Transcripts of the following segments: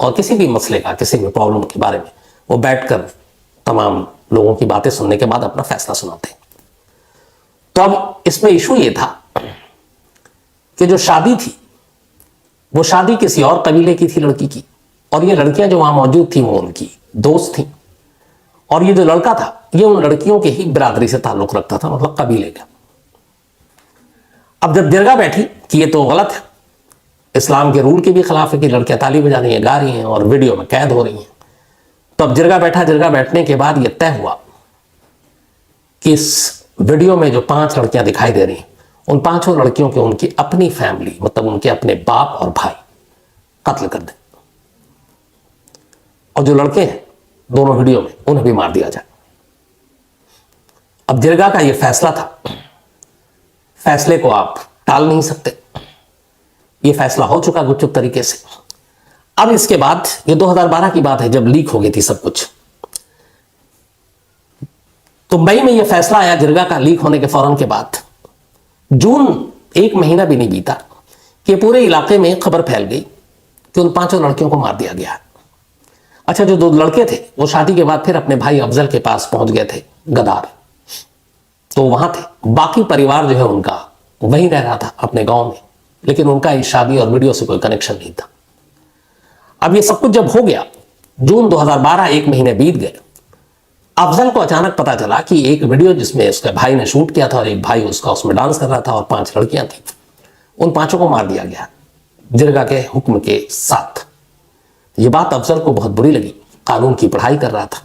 और किसी भी मसले का, किसी भी प्रॉब्लम के बारे में वो बैठकर तमाम लोगों की बातें सुनने के बाद अपना फैसला सुनाते हैं। तो अब इसमें इशू ये था कि जो शादी थी वो शादी किसी और कबीले की थी लड़की की, और ये लड़कियां जो वहां मौजूद थी वो उनकी दोस्त थी, और ये जो लड़का था ये उन लड़कियों के ही बिरादरी से ताल्लुक रखता था, मतलब कबीले का। अब जब दरगाह बैठी कि ये तो गलत है, इस्लाम के रूल के भी खिलाफ है कि लड़कियां ताली बजा रही हैं, गा रही हैं और वीडियो में कैद हो रही हैं, तो अब जिरगा बैठा। जिरगा बैठने के बाद यह तय हुआ कि इस वीडियो में जो 5 लड़कियां दिखाई दे रही हैं उन 5 लड़कियों के उनकी अपनी फैमिली, मतलब उनके अपने बाप और भाई कत्ल कर दें, और जो लड़के हैं दोनों वीडियो में उन्हें भी मार दिया जाए। अब जिरगा का यह फैसला था, फैसले को आप टाल नहीं सकते, यह फैसला हो चुका गुपचुप तरीके से। अब इसके बाद ये 2012 की बात है जब लीक हो गई थी सब कुछ, तो मई में यह फैसला आया जिरगा का लीक होने के फौरन के बाद। जून 1 महीना भी नहीं बीता कि पूरे इलाके में खबर फैल गई कि उन 5 लड़कियों को मार दिया गया। अच्छा, जो 2 लड़के थे वो शादी के बाद फिर अपने भाई अफजल के पास पहुंच गए थे गदार, तो वहां थे। बाकी परिवार जो है उनका वहीं रह रहा था अपने गांव में, लेकिन उनका इस शादी और वीडियो से कोई कनेक्शन नहीं था। अब ये सब कुछ जब हो गया, जून 2012 1 महीने बीत गए, अफजल को अचानक पता चला कि एक वीडियो जिसमें उसके भाई ने शूट किया था और एक भाई उसका उसमें डांस कर रहा था और 5 लड़कियां थी, उन 5 को मार दिया गया जिरगा के हुक्म के साथ। ये बात अफजल को बहुत बुरी लगी, कानून की पढ़ाई कर रहा था।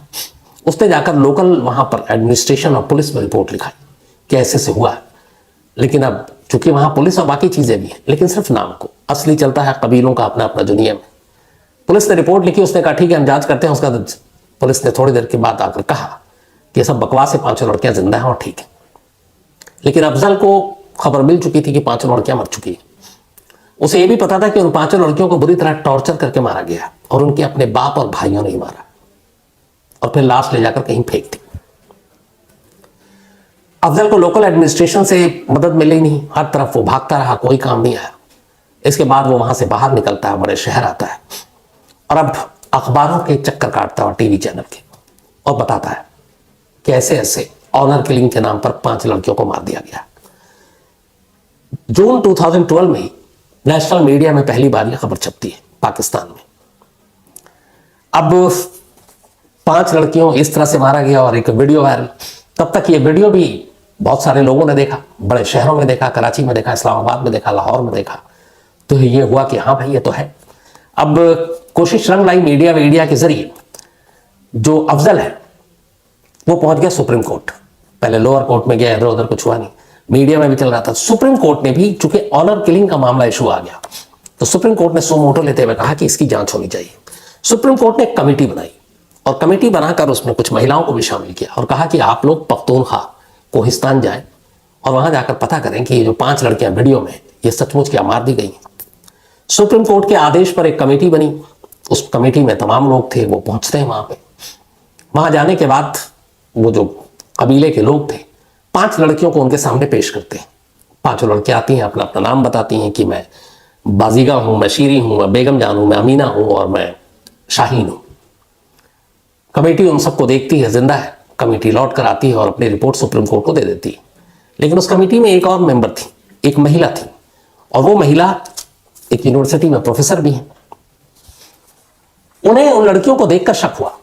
उसने जाकर लोकल वहां पर एडमिनिस्ट्रेशन और पुलिस में रिपोर्ट लिखाई कि ऐसे से हुआ है। लेकिन अब चूंकि वहां पुलिस और बाकी चीजें भी हैं, लेकिन सिर्फ नाम को, असली चलता है कबीलों का अपना अपना जो नियम है। पुलिस ने रिपोर्ट लिखी, उसने कहा ठीक है हम जांच करते हैं। उसका पुलिस ने थोड़ी देर के बाद आकर कहा कि सब बकवास है, 5 लड़कियां जिंदा हैं और ठीक है। लेकिन अफजल को खबर मिल चुकी थी कि 5 लड़कियां मर चुकी हैं। उसे यह भी पता था कि उन 5 लड़कियों को बुरी तरह टॉर्चर करके मारा गया और उनके अपने बाप और भाइयों ने ही मारा और फिर लाश ले जाकर कहीं फेंक दी। अफजल को लोकल एडमिनिस्ट्रेशन से मदद मिली नहीं, हर तरफ वो भागता रहा, कोई काम नहीं आया। इसके बाद वो वहां से बाहर निकलता है, बड़े शहर आता है और अब अखबारों के चक्कर काटता है, टीवी चैनल के, और बताता है कि ऐसे ऐसे ऑनर किलिंग के नाम पर 5 लड़कियों को मार दिया गया। जून 2012 में नेशनल मीडिया में पहली बार यह खबर छपती है पाकिस्तान में। अब 5 लड़कियों इस तरह से मारा गया और एक वीडियो वायरल। तब तक ये वीडियो भी बहुत सारे लोगों ने देखा, बड़े शहरों में देखा, कराची में देखा, इस्लामाबाद में देखा, लाहौर में देखा। तो ये हुआ कि हाँ भाई ये तो है। अब कोशिश रंग लाई मीडिया के जरिए। जो अफजल है वो पहुंच गया सुप्रीम कोर्ट, पहले लोअर कोर्ट में गया, इधर उधर कुछ हुआ नहीं, मीडिया में भी चल रहा था। सुप्रीम कोर्ट ने भी, चूंकि ऑनर किलिंग का मामला इशू आ गया, तो सुप्रीम कोर्ट ने सो मोटो लेते हुए कहा कि इसकी जांच होनी चाहिए। सुप्रीम कोर्ट ने एक कमेटी बनाई और कमेटी बनाकर उसमें कुछ महिलाओं को भी शामिल किया और कहा कि आप लोग पख्तूनख्वा कोहिस्तान जाएं और वहां जाकर पता करें कि ये जो 5 लड़कियां वीडियो में ये सचमुच क्या मार दी गई। सुप्रीम कोर्ट के आदेश पर एक कमेटी बनी, उस कमेटी में तमाम लोग थे, वो पहुंचते हैं वहां पे। वहां जाने के बाद वो जो कबीले के लोग थे 5 लड़कियों को उनके सामने पेश करते हैं। 5 लड़कियां आती हैं, अपना अपना नाम बताती हैं कि मैं बाजीगा हूं, मैं शीरी हूं, मैं बेगम जान हूं, मैं अमीना हूं और मैं शाहीन हूं। कमेटी उन सबको देखती है, जिंदा है। कमेटी लौट कर आती है और अपनी रिपोर्ट सुप्रीम कोर्ट को दे देती है। लेकिन उस कमेटी में एक और मेंबर थी, एक महिला थी, और वो महिला एक यूनिवर्सिटी में प्रोफेसर भी है। उन्हें उन लड़कियों को देखकर शक हुआ।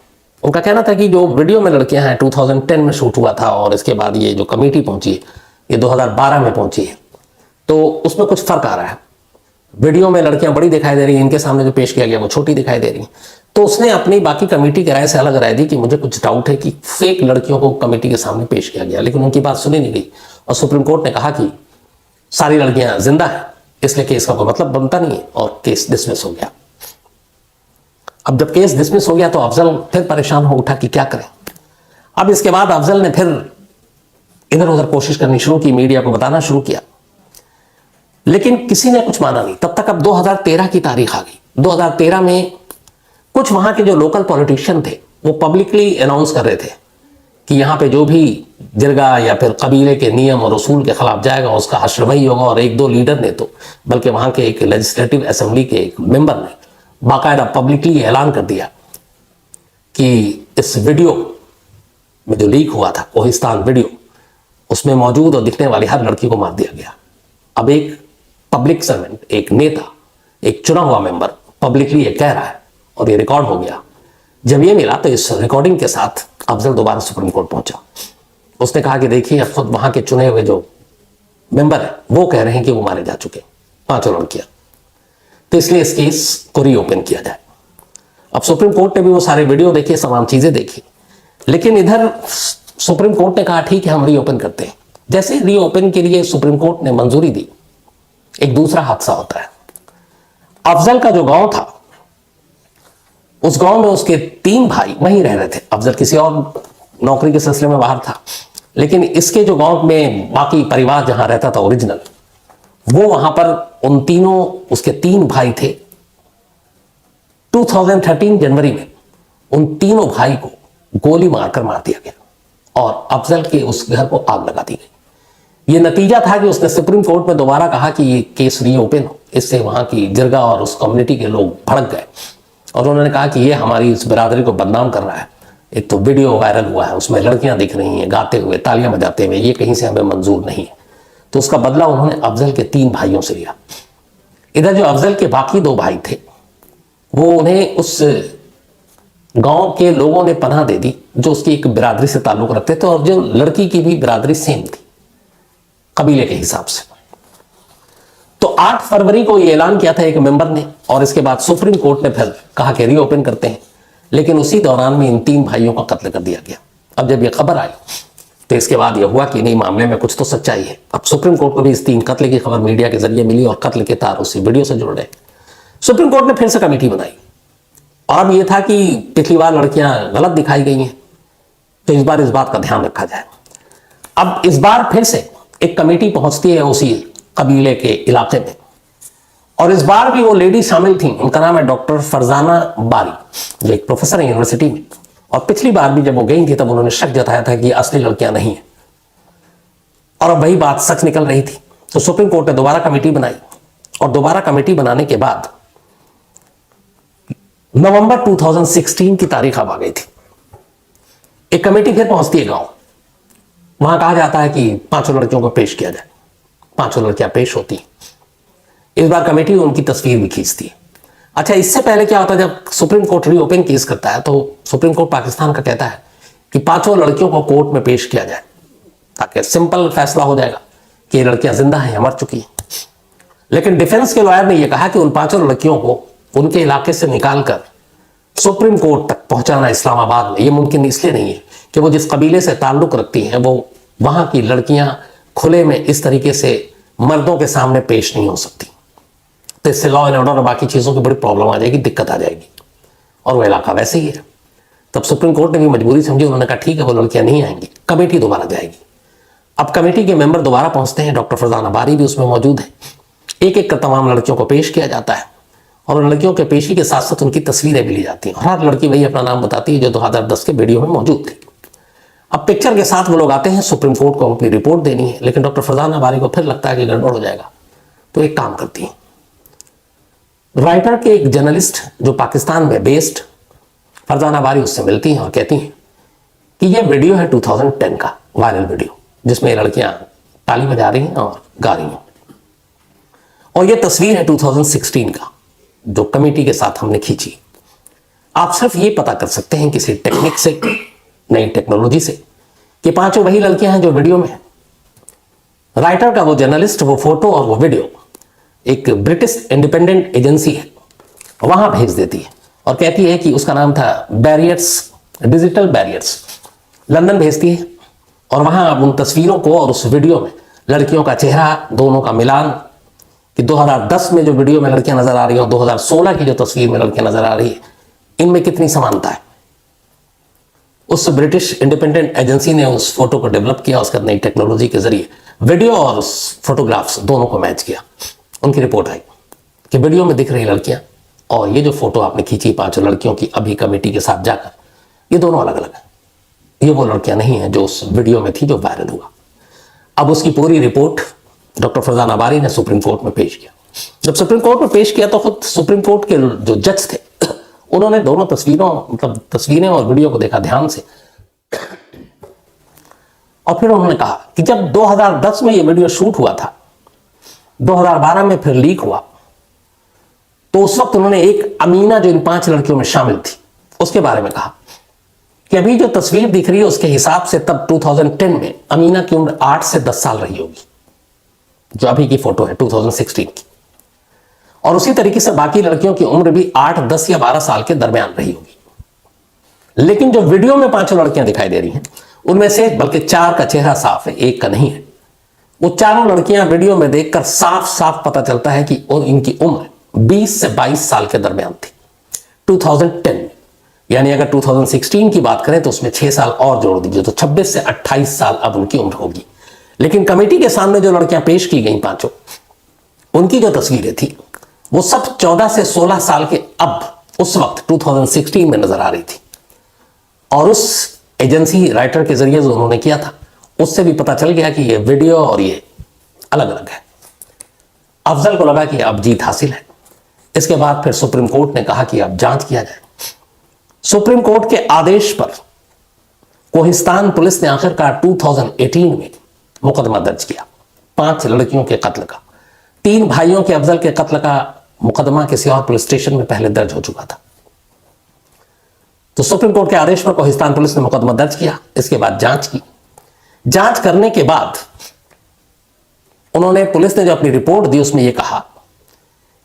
उनका कहना था कि जो वीडियो में लड़कियां हैं 2010 में शूट हुआ था और इसके बाद ये जो कमेटी पहुंची है ये 2012 में पहुंची है, तो उसमें कुछ फर्क आ रहा है। वीडियो में लड़कियां बड़ी दिखाई दे रही हैं, इनके सामने जो पेश किया गया वो छोटी दिखाई दे रही हैं। तो उसने अपनी बाकी कमेटी की राय से अलग राय दी कि मुझे कुछ डाउट है कि फेक लड़कियों को कमेटी के सामने पेश किया गया, लेकिन उनकी बात सुनी नहीं गई और सुप्रीम कोर्ट ने कहा कि सारी लड़कियां जिंदा है, इसलिए केस का कोई मतलब बनता नहीं है और केस डिसमिस हो गया। अब जब केस डिसमिस हो गया तो अफजल फिर परेशान हो उठा कि क्या करें। अब इसके बाद अफजल ने फिर इधर उधर कोशिश करनी शुरू की, मीडिया को बताना शुरू किया, लेकिन किसी ने कुछ माना नहीं। तब तक अब 2013 की तारीख आ गई। 2013 में कुछ वहां के जो लोकल पॉलिटिशियन थे वो पब्लिकली अनाउंस कर रहे थे कि यहाँ पे जो भी जिरगा या फिर कबीले के नियम और उसूल के खिलाफ जाएगा उसका हश्र वही होगा। और 1-2 लीडर ने तो, बल्कि वहां के एक लेजिस्लेटिव असेंबली के एक मेंबर ने बाकायदा पब्लिकली ऐलान कर दिया कि इस वीडियो में जो लीक हुआ था कोहिस्तान वीडियो, उसमें मौजूद और दिखने वाली हर लड़की को मार दिया गया। अब एक पब्लिक सर्वेंट, एक नेता, एक चुना हुआ मेंबर पब्लिकली ये कह रहा है और ये रिकॉर्ड हो गया। जब ये मिला तो इस रिकॉर्डिंग के साथ अफजल दोबारा सुप्रीम कोर्ट पहुंचा। उसने कहा कि देखिए, अब खुद वहां के चुने हुए जो मेंबर है वो कह रहे हैं कि वो मारे जा चुके 5 लड़कियां, तो इसलिए इस केस को रीओपन किया जाए। अब सुप्रीम कोर्ट ने भी वो सारे वीडियो देखे, तमाम चीजें देखी, लेकिन इधर सुप्रीम कोर्ट ने कहा ठीक है हम रीओपन करते हैं। जैसे रीओपन के लिए सुप्रीम कोर्ट ने मंजूरी दी, एक दूसरा हादसा होता है। अफजल का जो गांव था, उस गांव में उसके 3 भाई वहीं रह रहे थे। अफजल किसी और नौकरी के सिलसिले में बाहर था, लेकिन इसके जो गांव में बाकी परिवार जहां रहता था ओरिजिनल, वो वहां पर उन तीनों, उसके 3 भाई थे। 2013 जनवरी में उन तीनों भाई को गोली मारकर मार दिया गया और अफजल के उस घर को आग लगा दी गई। ये नतीजा था कि उसने सुप्रीम कोर्ट में दोबारा कहा कि ये केस रीओपन हो। इससे वहां की जिरगा और उस कम्युनिटी के लोग भड़क गए और उन्होंने कहा कि ये हमारी इस बिरादरी को बदनाम कर रहा है। एक तो वीडियो वायरल हुआ है, उसमें लड़कियां दिख रही हैं गाते हुए, तालियां बजाते हुए, ये कहीं से हमें मंजूर नहीं है। तो उसका बदला उन्होंने अफजल के 3 भाइयों से लिया। इधर जो अफजल के बाकी 2 भाई थे, वो उन्हें उस गांव के लोगों ने पनाह दे दी जो उसकी एक बिरादरी से ताल्लुक रखते थे और जो लड़की की भी बिरादरी सेम थी कबीले के हिसाब से। तो 8 फरवरी को ये ऐलान किया था एक मेंबर ने, और इसके बाद सुप्रीम कोर्ट ने फिर कहा कि रीओपन करते हैं, लेकिन उसी दौरान में इन 3 भाइयों का कत्ल कर दिया गया। अब जब ये खबर आई तो इसके बाद यह हुआ कि नहीं, मामले में कुछ तो सच्चाई है। अब सुप्रीम कोर्ट को भी इस 3 कत्ल की खबर मीडिया के जरिए मिली और कत्ल के तार उसी वीडियो से जुड़ रहे। सुप्रीम कोर्ट ने फिर से कमेटी बनाई और अब यह था कि पिछली बार लड़कियां गलत दिखाई गई हैं, तो इस बार इस बात का ध्यान रखा जाए। अब इस बार फिर से एक कमेटी पहुंचती है उसी कबीले के इलाके में, और इस बार भी वो लेडी शामिल थी। उनका नाम है डॉक्टर फरजाना बारी, जो एक प्रोफेसर है यूनिवर्सिटी में। और पिछली बार भी जब वो गई थी तब उन्होंने शक जताया था कि असली लड़कियां नहीं है, और अब वही बात सच निकल रही थी। तो सुप्रीम कोर्ट ने दोबारा कमेटी बनाई, और दोबारा कमेटी बनाने के बाद नवंबर 2016 की तारीख अब आ गई थी। एक कमेटी फिर पहुंचती है गांव। वहां कहा जाता है कि 5 लड़कियों को पेश किया जाए। 5 लड़कियां पेश होती। इस बार कमेटी उनकी तस्वीर भी खींचती है। अच्छा, इससे पहले क्या होता है, जब सुप्रीम कोर्ट रीओपन केस करता है तो सुप्रीम कोर्ट पाकिस्तान का कहता है कि 5 लड़कियों को कोर्ट में पेश किया जाए, ताकि सिंपल फैसला हो जाएगा कि ये लड़कियां जिंदा हैं या मर चुकी हैं। लेकिन डिफेंस के लॉयर ने यह कहा कि उन 5 लड़कियों को उनके इलाके से निकालकर सुप्रीम कोर्ट तक पहुंचाना इस्लामाबाद में, यह मुमकिन इसलिए नहीं है कि वो जिस कबीले से ताल्लुक रखती हैं वो वहां की लड़कियां खुले में इस तरीके से मर्दों के सामने पेश नहीं हो सकती। तो इससे लॉ एंड ऑर्डर और बाकी चीज़ों की बड़ी प्रॉब्लम आ जाएगी, दिक्कत आ जाएगी, और वो इलाका वैसे ही है। तब सुप्रीम कोर्ट ने भी मजबूरी समझी। उन्होंने कहा ठीक है, वो लड़कियां नहीं आएंगी, कमेटी दोबारा जाएगी। अब कमेटी के मेंबर दोबारा पहुंचते हैं, डॉक्टर फरजाना बारी भी उसमें मौजूद है। एक एक कर तमाम लड़कियों को पेश किया जाता है, और उन लड़कियों के पेशी के साथ साथ उनकी तस्वीरें भी ली जाती हैं। हर लड़की वही अपना नाम बताती है जो 2010 के वीडियो में मौजूद थी। अब पिक्चर के साथ वो लोग आते हैं, सुप्रीम कोर्ट को अपनी रिपोर्ट देनी है, लेकिन डॉक्टर फरजाना बारी को फिर लगता है कि गड़बड़ हो जाएगा। तो एक काम करती हैं, राइटर के एक जर्नलिस्ट जो पाकिस्तान में बेस्ड, फरजाना बारी उससे मिलती हैं और कहती हैं कि ये वीडियो है 2010 का वायरल वीडियो, जिसमें लड़कियां ताली बजा रही हैं और गा रही हैं, और ये तस्वीर है 2016 का जो कमेटी के साथ हमने खींची। आप सिर्फ ये पता कर सकते हैं किसी टेक्निक से, नई टेक्नोलॉजी से, कि 5 वही लड़कियां हैं जो वीडियो में है। राइटर का वो जर्नलिस्ट वो फोटो और वो वीडियो एक ब्रिटिश इंडिपेंडेंट एजेंसी है वहां भेज देती है और कहती है कि उसका नाम था बैरियर्स, डिजिटल बैरियर्स, लंदन भेजती है। और वहां आप उन तस्वीरों को और उस वीडियो में लड़कियों का चेहरा, दोनों का मिलान, कि 2010 में जो वीडियो में लड़कियां नजर आ रही है और 2016 की जो तस्वीर में लड़कियां नजर आ रही है, इनमें कितनी समानता है। उस ब्रिटिश इंडिपेंडेंट एजेंसी ने उस फोटो को डेवलप किया, उसका नई टेक्नोलॉजी के जरिए वीडियो और फोटोग्राफ्स दोनों को मैच किया। उनकी रिपोर्ट आई कि वीडियो में दिख रही लड़कियां और ये जो फोटो आपने खींची 5 लड़कियों की अभी कमेटी के साथ जाकर, ये दोनों अलग अलग हैं। ये वो लड़कियां नहीं हैं जो उस वीडियो में थी जो वायरल हुआ। अब उसकी पूरी रिपोर्ट डॉक्टर फरजाना बारी ने सुप्रीम कोर्ट में पेश किया। जब सुप्रीम कोर्ट में पेश किया तो खुद सुप्रीम कोर्ट के जो जज थे उन्होंने दोनों तस्वीरें और वीडियो को देखा ध्यान से, और फिर उन्होंने कहा कि जब 2010 में ये वीडियो शूट हुआ था, 2012 में फिर लीक हुआ, तो उस वक्त उन्होंने एक अमीना जो इन 5 लड़कियों में शामिल थी उसके बारे में कहा कि अभी जो तस्वीर दिख रही है उसके हिसाब से तब 2010 में अमीना की उम्र 8 से 10 साल रही होगी, जो अभी की फोटो है 2016 की, और उसी तरीके से बाकी लड़कियों की उम्र भी 8, 10 या 12 साल के दरमियान रही होगी। लेकिन जो वीडियो में 5 लड़कियां दिखाई दे रही हैं उनमें से बल्कि 4 का चेहरा साफ है, 1 का नहीं है। वो चारों लड़कियां वीडियो में देखकर साफ साफ पता चलता है कि इनकी उम्र 20 से 22 साल के दरमियान थी 2010 में। यानी अगर 2016 की बात करें तो उसमें 6 साल और जोड़ दीजिए तो 26 से 28 साल अब उनकी उम्र होगी। लेकिन कमेटी के सामने जो लड़कियां पेश की गई 5, उनकी जो तस्वीरें थी वो सब 14 से 16 साल के अब उस वक्त 2016 में नजर आ रही थी। और उस एजेंसी राइटर के जरिए जो उन्होंने किया था उससे भी पता चल गया कि ये वीडियो और ये अलग अलग है। अफजल को लगा कि अब जीत हासिल है। इसके बाद फिर सुप्रीम कोर्ट ने कहा कि अब जांच किया जाए। सुप्रीम कोर्ट के आदेश पर कोहिस्तान पुलिस ने आखिरकार 2018 में मुकदमा दर्ज किया 5 लड़कियों के कत्ल का। 3 भाइयों के अफजल के कत्ल का मुकदमा किसी और पुलिस स्टेशन में पहले दर्ज हो चुका था। तो सुप्रीम कोर्ट के आदेश पर कोहिस्तान पुलिस ने मुकदमा दर्ज किया। इसके बाद जांच की। जांच करने के बाद उन्होंने, पुलिस ने जो अपनी रिपोर्ट दी उसमें यह कहा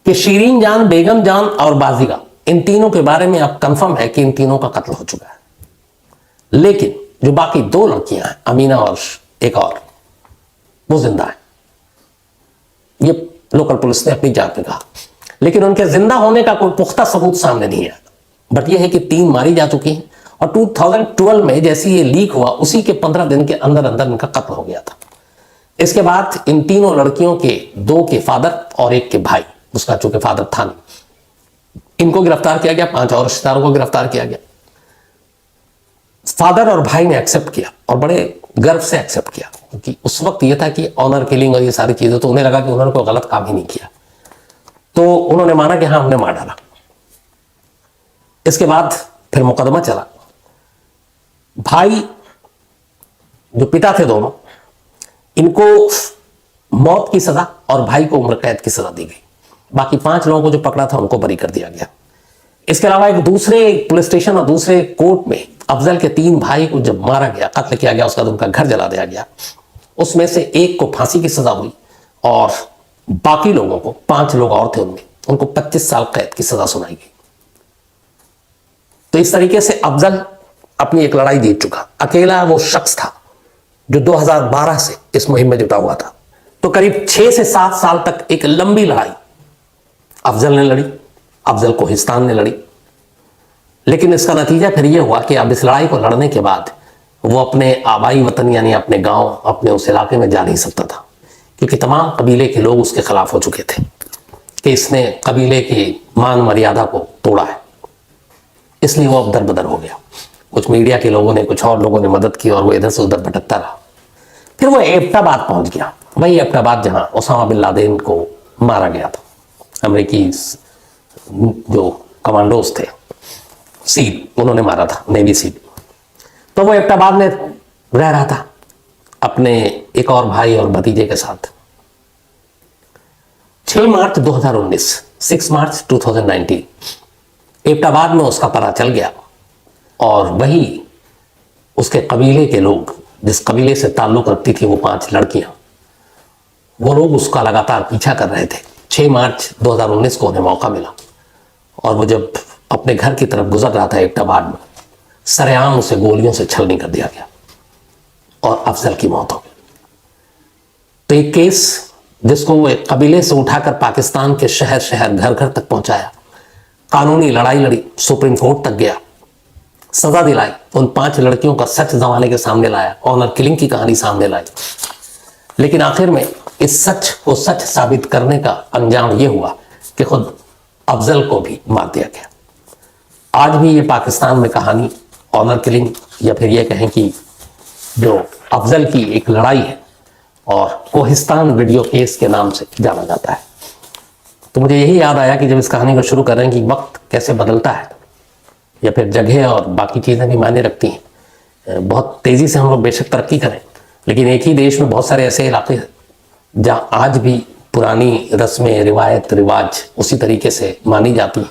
कि शीरीन जान, बेगम जान और बाजिगा, इन तीनों के बारे में अब कंफर्म है कि इन तीनों का कत्ल हो चुका है। लेकिन जो बाकी 2 लड़कियां हैं, अमीना और एक और, वो जिंदा है। ये लोकल पुलिस ने अपनी जांच में कहा। लेकिन उनके जिंदा होने का कोई पुख्ता सबूत सामने नहीं आया। बट यह है कि 3 मारी जा चुकी हैं और 2012 में जैसे ये लीक हुआ उसी के 15 दिन के अंदर अंदर इनका कत्ल हो गया था। इसके बाद इन तीनों लड़कियों के 2 के फादर और 1 के भाई, उसका चूंकि फादर था नहीं, इनको गिरफ्तार किया गया। 5 और रिश्तेदारों को गिरफ्तार किया गया। फादर और भाई ने एक्सेप्ट किया और बड़े गर्व से एक्सेप्ट किया, क्योंकि उस वक्त यह था कि ऑनर किलिंग और ये सारी चीजें, तो उन्हें लगा कि उन्होंने कोई गलत काम ही नहीं किया। तो उन्होंने माना कि हाँ, हमने मार डाला। इसके बाद फिर मुकदमा चला। भाई जो पिता थे दोनों, इनको मौत की सजा और भाई को उम्र कैद की सजा दी गई। बाकी 5 लोगों को जो पकड़ा था उनको बरी कर दिया गया। इसके अलावा एक दूसरे पुलिस स्टेशन और दूसरे कोर्ट में अफजल के 3 भाई को जब मारा गया, कत्ल किया गया, उसका उनका घर जला दिया गया। उसमें से 1 को फांसी की सजा हुई और बाकी लोगों को, 5 लोग और थे उनमें, उनको 25 साल कैद की सजा सुनाई गई। तो इस तरीके से अफजल अपनी एक लड़ाई जीत चुका। अकेला वो शख्स था जो 2012 से इस मुहिम में जुटा हुआ था। तो करीब 6 से 7 साल तक एक लंबी लड़ाई अफजल ने लड़ी, अफजल कोहिस्तान ने लड़ी। लेकिन इसका नतीजा फिर यह हुआ कि अब इस लड़ाई को लड़ने के बाद वो अपने आबाई वतन यानी अपने गांव, अपने उस इलाके में जा नहीं सकता था, क्योंकि तमाम कबीले के लोग उसके खिलाफ हो चुके थे कि इसने कबीले की मान मर्यादा को तोड़ा है। इसलिए वो अब दरबदर हो गया। कुछ मीडिया के लोगों ने, कुछ और लोगों ने मदद की और वो इधर से उधर भटकता रहा। फिर वो एबटाबाद पहुंच गया, वही एबटाबाद जहां ओसामा बिन लादेन को मारा गया था। अमेरिकी जो कमांडोज थे, सील, उन्होंने मारा था, नेवी सील। तो वो एबटाबाद में रह रहा था अपने एक और भाई और भतीजे के साथ। 6 मार्च 2019, 6 मार्च 2019 एबटाबाद में उसका पता चल गया और वही उसके कबीले के लोग, जिस कबीले से ताल्लुक रखती थी वो 5 लड़कियां, वो लोग उसका लगातार पीछा कर रहे थे। 6 मार्च 2019 को उन्हें मौका मिला और वो जब अपने घर की तरफ गुजर रहा था एबटाबाद में, सरेआम उसे गोलियों से छलनी कर दिया गया और अफजल की मौत हो गई। तो एक केस जिसको वो एक कबीले से उठाकर पाकिस्तान के शहर शहर, घर घर तक पहुंचाया, कानूनी लड़ाई लड़ी, सुप्रीम कोर्ट तक गया, सजा दिलाई, उन 5 लड़कियों का सच जमाने के सामने लाया, ऑनर किलिंग की कहानी सामने लाई। लेकिन आखिर में इस सच को सच साबित करने का अंजाम यह हुआ कि खुद अफजल को भी मार दिया गया। आज भी ये पाकिस्तान में कहानी ऑनर किलिंग या फिर ये कहें कि जो अफजल की एक लड़ाई है और कोहिस्तान वीडियो केस के नाम से जाना जाता है। तो मुझे यही याद आया कि जब इस कहानी को शुरू कर रहे हैं कि वक्त कैसे बदलता है, या फिर जगह और बाकी चीज़ें भी मायने रखती हैं। बहुत तेज़ी से हम लोग बेशक तरक्की करें, लेकिन एक ही देश में बहुत सारे ऐसे इलाके हैं जहाँ आज भी पुरानी रस्में, रिवायत, रिवाज उसी तरीके से मानी जाती हैं।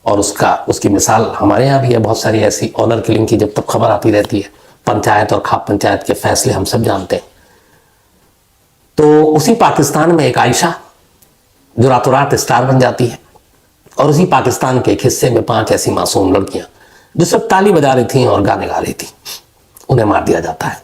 और उसकी मिसाल हमारे यहाँ भी है बहुत सारी ऐसी। ऑनर किलिंग की जब तक खबर आती रहती है, पंचायत और खाप पंचायत के फैसले हम सब जानते हैं। तो उसी पाकिस्तान में एक आयशा जो रातों रात स्टार बन जाती है, और उसी पाकिस्तान के एक हिस्से में 5 ऐसी मासूम लड़कियां जो सब ताली बजा रही थी और गाने गा रही थी, उन्हें मार दिया जाता है।